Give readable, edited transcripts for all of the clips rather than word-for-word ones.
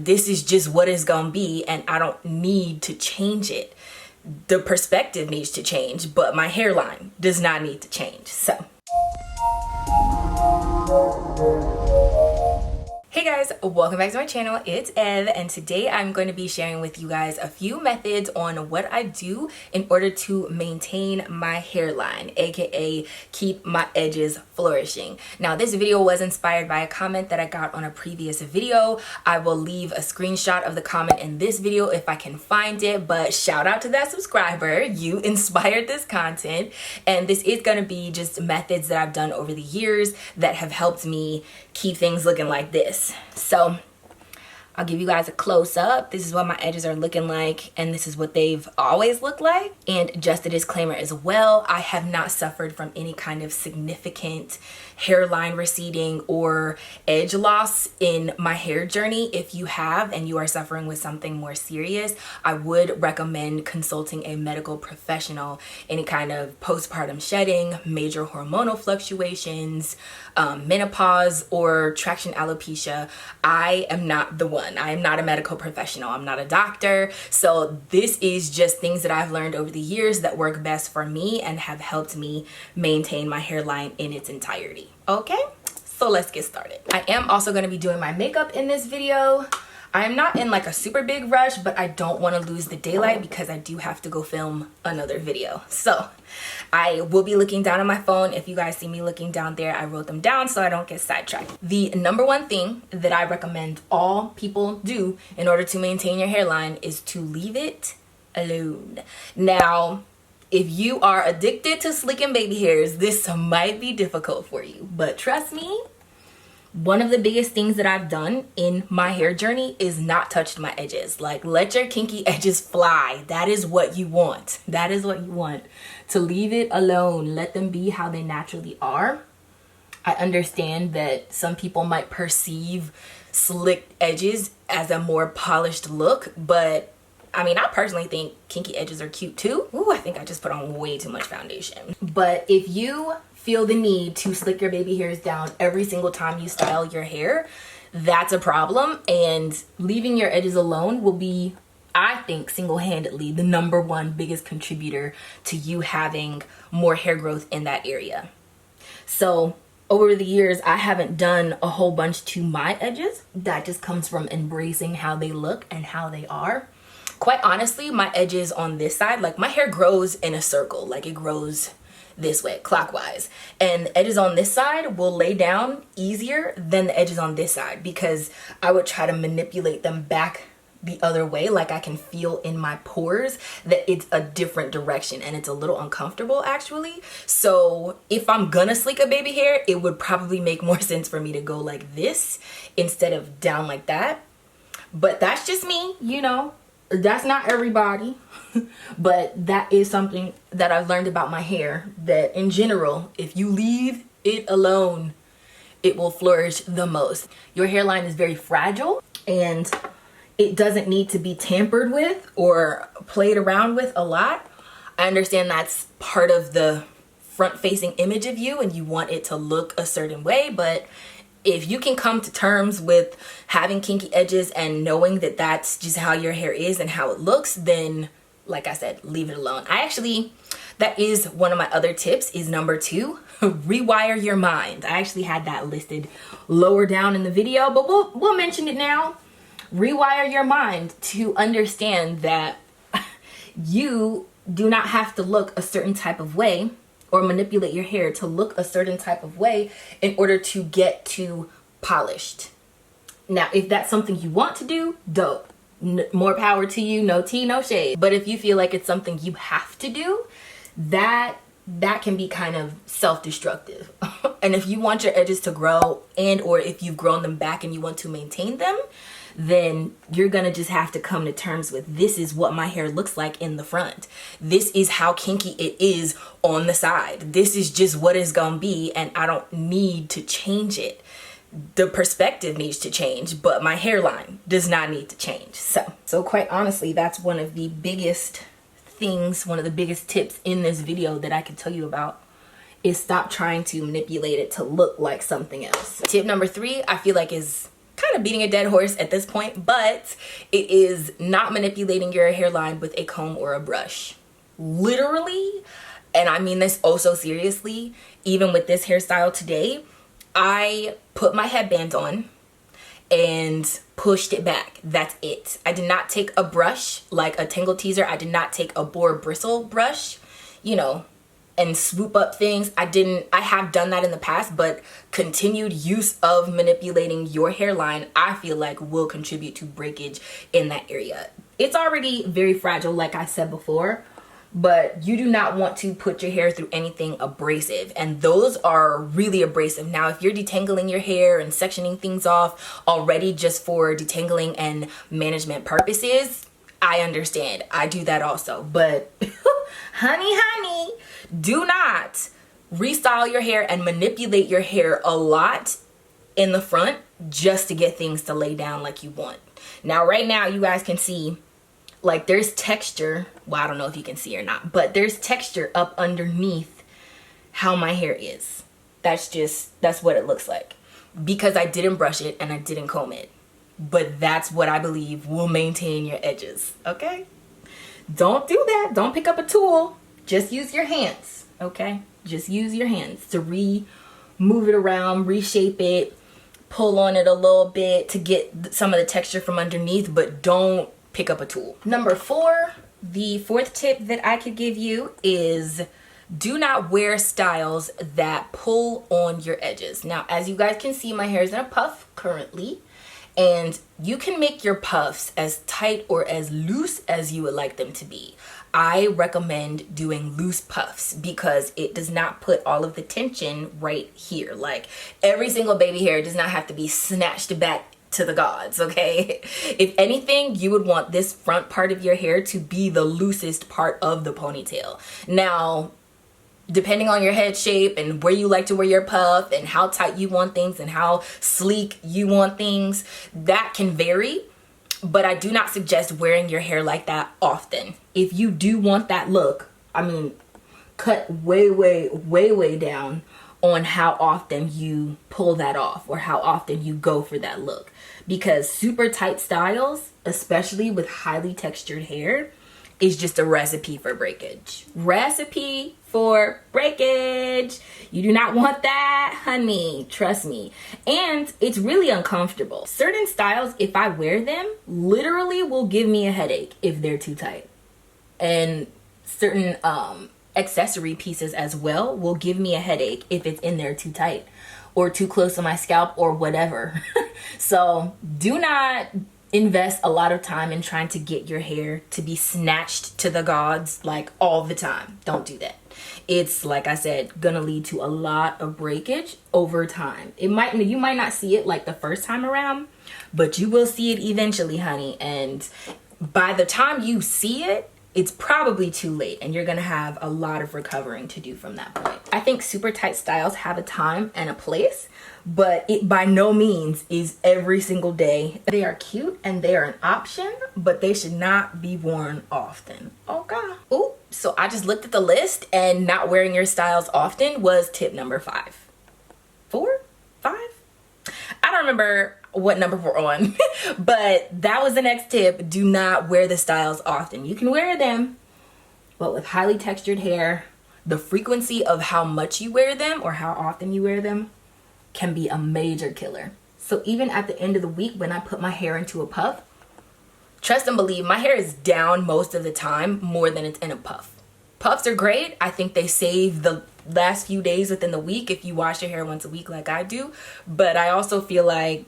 This is just what it's gonna be and I don't need to change it. The perspective needs to change, but my hairline does not need to change. So hey guys, welcome back to my channel. It's Ev, and today I'm going to be sharing with you guys a few methods on what I do in order to maintain my hairline, aka keep my edges flourishing. Now, this video was inspired by a comment that I got on a previous video. I will leave a screenshot of the comment in this video if I can find it, but shout out to that subscriber. You inspired this content, and this is going to be just methods that I've done over the years that have helped me keep things looking like this. So I'll give you guys a close-up. This is what my edges are looking like, and this is what they've always looked like. And just a disclaimer as well, I have not suffered from any kind of significant hairline receding or edge loss in my hair journey. If you have and you are suffering with something more serious, I would recommend consulting a medical professional. Any kind of postpartum shedding, major hormonal fluctuations, menopause, or traction alopecia, I am not the one. I am not a medical professional. I'm not a doctor. So this is just things that I've learned over the years that work best for me and have helped me maintain my hairline in its entirety. Okay, so let's get started. I am also going to be doing my makeup in this video. I'm not in like a super big rush, but I don't want to lose the daylight because I do have to go film another video. So I will be looking down on my phone. If you guys see me looking down there, I wrote them down so I don't get sidetracked. The number one thing that I recommend all people do in order to maintain your hairline is to leave it alone. Now, if you are addicted to slicking baby hairs, this might be difficult for you, but trust me, one of the biggest things that I've done in my hair journey is not touched my edges. Like, let your kinky edges fly. That is what you want. That is what you want. To leave it alone. Let them be how they naturally are. I understand that some people might perceive slicked edges as a more polished look, but I mean, I personally think kinky edges are cute too. Ooh, I think I just put on way too much foundation. But if you feel the need to slick your baby hairs down every single time you style your hair, that's a problem. And leaving your edges alone will be, I think, single-handedly the number one biggest contributor to you having more hair growth in that area. So over the years, I haven't done a whole bunch to my edges. That just comes from embracing how they look and how they are. Quite honestly, my edges on this side, like my hair grows in a circle, like it grows this way, clockwise. And the edges on this side will lay down easier than the edges on this side because I would try to manipulate them back the other way. Like I can feel in my pores that it's a different direction and it's a little uncomfortable actually. So if I'm gonna slick a baby hair, it would probably make more sense for me to go like this instead of down like that. But that's just me, you know. That's not everybody, but that is something that I've learned about my hair, that in general, if you leave it alone, it will flourish the most. Your hairline is very fragile and it doesn't need to be tampered with or played around with a lot. I understand that's part of the front-facing image of you and you want it to look a certain way, but if you can come to terms with having kinky edges and knowing that that's just how your hair is and how it looks, then like I said, leave it alone. That is one of my other tips is number 2, rewire your mind. I actually had that listed lower down in the video, but we'll mention it now. Rewire your mind to understand that you do not have to look a certain type of way or manipulate your hair to look a certain type of way in order to get to polished. Now, if that's something you want to do, dope. More power to you, no tea, no shade. But if you feel like it's something you have to do, that can be kind of self-destructive. And if you want your edges to grow and or if you've grown them back and you want to maintain them, then you're gonna just have to come to terms with, this is what my hair looks like in the front. This is how kinky it is on the side. This is just what it's gonna be and I don't need to change it. The perspective needs to change, but my hairline does not need to change. So quite honestly, that's one of the biggest things, one of the biggest tips in this video that I can tell you about is stop trying to manipulate it to look like something else. Tip number 3, I feel like is kind of beating a dead horse at this point, but it is not manipulating your hairline with a comb or a brush. Literally, and I mean this oh so seriously, even with this hairstyle today, I put my headband on and pushed it back. That's it. I did not take a brush like a Tangle Teezer. I did not take a boar bristle brush, you know, and swoop up things. I have done that in the past, but continued use of manipulating your hairline, I feel like, will contribute to breakage in that area. It's already very fragile, like I said before, but you do not want to put your hair through anything abrasive, and those are really abrasive. Now, if you're detangling your hair and sectioning things off already just for detangling and management purposes, I understand. I do that also, but honey, do not restyle your hair and manipulate your hair a lot in the front just to get things to lay down like you want. Now, right now, you guys can see, like, there's texture. Well, I don't know if you can see or not, but there's texture up underneath how my hair is. That's what it looks like, because I didn't brush it and I didn't comb it. But that's what I believe will maintain your edges, okay? Don't do that. Don't pick up a tool. Just use your hands, okay? Just use your hands to move it around, reshape it, pull on it a little bit to get some of the texture from underneath, but don't pick up a tool. Number 4, the fourth tip that I could give you is do not wear styles that pull on your edges. Now, as you guys can see, my hair is in a puff currently, and you can make your puffs as tight or as loose as you would like them to be. I recommend doing loose puffs because it does not put all of the tension right here. Like, every single baby hair does not have to be snatched back to the gods, okay? If anything, you would want this front part of your hair to be the loosest part of the ponytail. Now, depending on your head shape and where you like to wear your puff and how tight you want things and how sleek you want things, that can vary. But I do not suggest wearing your hair like that often. If you do want that look, I mean, cut way down on how often you pull that off or how often you go for that look. Because super tight styles, especially with highly textured hair, is just a recipe for breakage. Recipe for breakage. You do not want that, honey. Trust me. And it's really uncomfortable. Certain styles, if I wear them, literally will give me a headache if they're too tight. And certain accessory pieces as well will give me a headache if it's in there too tight or too close to my scalp or whatever. So do not invest a lot of time in trying to get your hair to be snatched to the gods like all the time. Don't do that. It's, like I said, gonna lead to a lot of breakage over time. You might not see it like the first time around, but you will see it eventually, honey. And by the time you see it, it's probably too late and you're gonna have a lot of recovering to do from that point. I think super tight styles have a time and a place, but it by no means is every single day. They are cute and they are an option, but they should not be worn often. Okay. Ooh, so I just looked at the list and not wearing your styles often was tip number 5. 4? 5? I don't remember what number we're on, but that was the next tip. Do not wear the styles often. You can wear them, but with highly textured hair, the frequency of how much you wear them or how often you wear them can be a major killer. So even at the end of the week when I put my hair into a puff, trust and believe, my hair is down most of the time more than it's in a puff. Puffs are great. I think they save the last few days within the week if you wash your hair once a week like I do. But I also feel like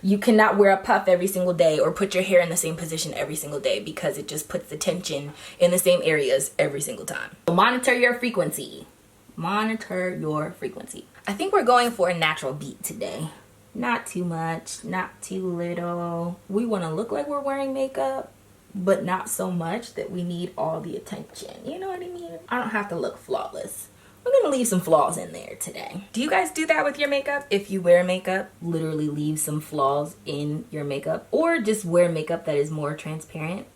you cannot wear a puff every single day or put your hair in the same position every single day because it just puts the tension in the same areas every single time. So monitor your frequency. Monitor your frequency. I think we're going for a natural beat today. Not too much, not too little. We want to look like we're wearing makeup, but not so much that we need all the attention. You know what I mean? I don't have to look flawless. We're gonna leave some flaws in there today. Do you guys do that with your makeup? If you wear makeup, literally leave some flaws in your makeup, or just wear makeup that is more transparent.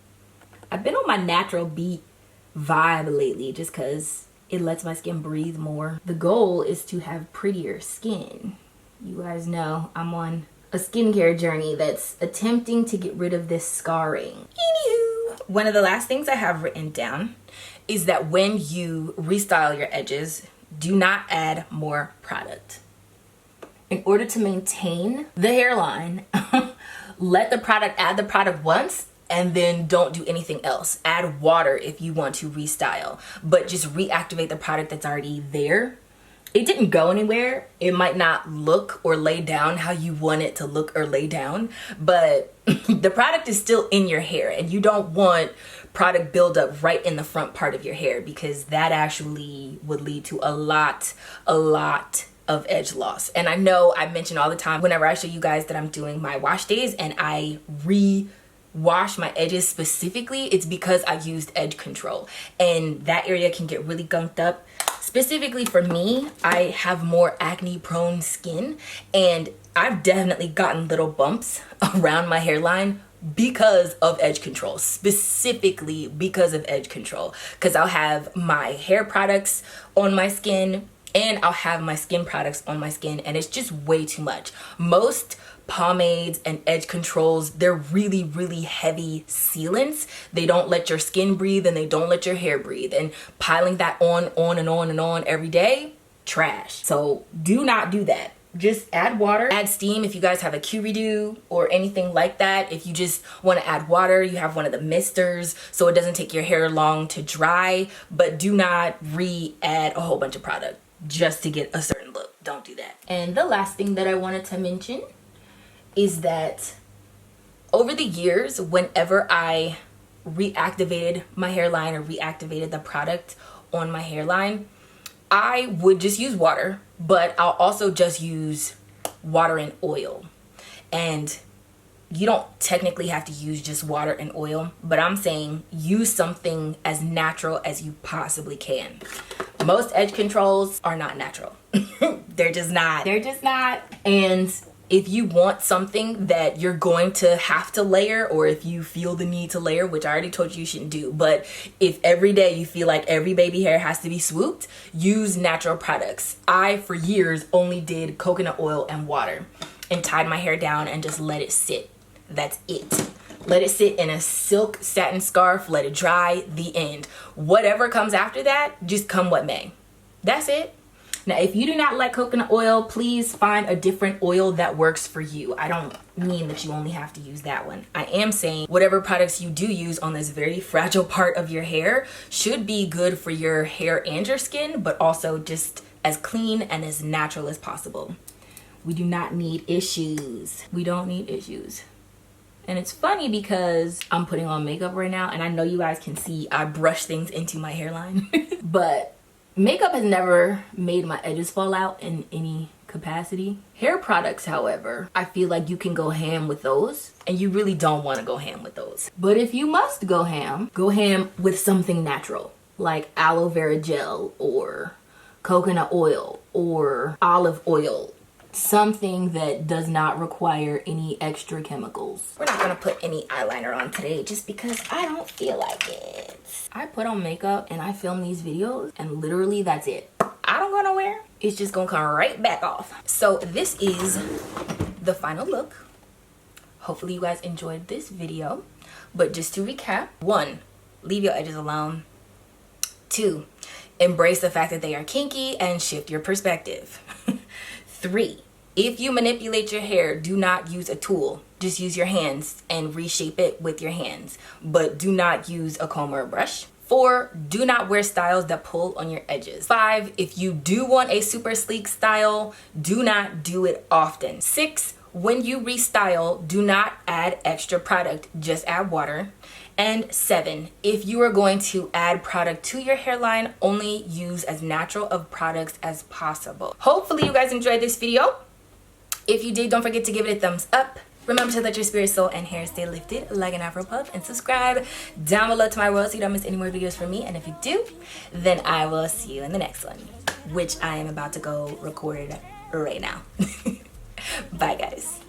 I've been on my natural beat vibe lately just because it lets my skin breathe more. The goal is to have prettier skin. You guys know I'm on a skincare journey that's attempting to get rid of this scarring. Anywho, one of the last things I have written down is that when you restyle your edges, do not add more product. In order to maintain the hairline, add the product once, and then don't do anything else. Add water if you want to restyle, but just reactivate the product that's already there. It didn't go anywhere. It might not look or lay down how you want it to look or lay down, but the product is still in your hair, and you don't want product buildup right in the front part of your hair, because that actually would lead to a lot of edge loss. And I know I mention all the time whenever I show you guys that I'm doing my wash days and I wash my edges specifically, it's because I used edge control, and that area can get really gunked up. Specifically for me, I have more acne prone skin, and I've definitely gotten little bumps around my hairline because of edge control, specifically because of edge control, because I'll have my hair products on my skin and I'll have my skin products on my skin, and it's just way too much. Most pomades and edge controls, they're really heavy sealants. They don't let your skin breathe and they don't let your hair breathe, and piling that on every day, trash. So do not do that. Just add water, add steam if you guys have a Q-redo or anything like that. If you just want to add water, you have one of the misters so it doesn't take your hair long to dry, but do not re-add a whole bunch of product just to get a certain look. Don't do that. And the last thing that I wanted to mention is that over the years, whenever I reactivated my hairline or reactivated the product on my hairline, I would just use water, but I'll also just use water and oil. And you don't technically have to use just water and oil, but I'm saying use something as natural as you possibly can. Most edge controls are not natural. They're just not. And if you want something that you're going to have to layer, or if you feel the need to layer, which I already told you shouldn't do, but if every day you feel like every baby hair has to be swooped, use natural products. I, for years, only did coconut oil and water and tied my hair down and just let it sit. That's it. Let it sit in a silk satin scarf, let it dry, the end. Whatever comes after that, just come what may. That's it. Now, if you do not like coconut oil, please find a different oil that works for you. I don't mean that you only have to use that one. I am saying whatever products you do use on this very fragile part of your hair should be good for your hair and your skin, but also just as clean and as natural as possible. We do not need issues. We don't need issues. And it's funny because I'm putting on makeup right now, and I know you guys can see I brush things into my hairline, but makeup has never made my edges fall out in any capacity. Hair products, however, I feel like you can go ham with those, and you really don't want to go ham with those. But if you must go ham with something natural, like aloe vera gel or coconut oil or olive oil. Something that does not require any extra chemicals. We're not gonna put any eyeliner on today just because I don't feel like it. I put on makeup and I film these videos, and literally that's it. I don't go nowhere. It's just gonna come right back off. So this is the final look. Hopefully you guys enjoyed this video. But just to recap, 1, leave your edges alone. 2, embrace the fact that they are kinky and shift your perspective. 3, if you manipulate your hair, do not use a tool. Just use your hands and reshape it with your hands, but do not use a comb or a brush. 4, do not wear styles that pull on your edges. 5, if you do want a super sleek style, do not do it often. 6, when you restyle, do not add extra product, just add water. And 7, if you are going to add product to your hairline, only use as natural of products as possible. Hopefully you guys enjoyed this video. If you did, don't forget to give it a thumbs up. Remember to let your spirit, soul, and hair stay lifted like an Afro puff, and subscribe down below to my world so you don't miss any more videos from me. And if you do, then I will see you in the next one, which I am about to go record right now. Bye guys.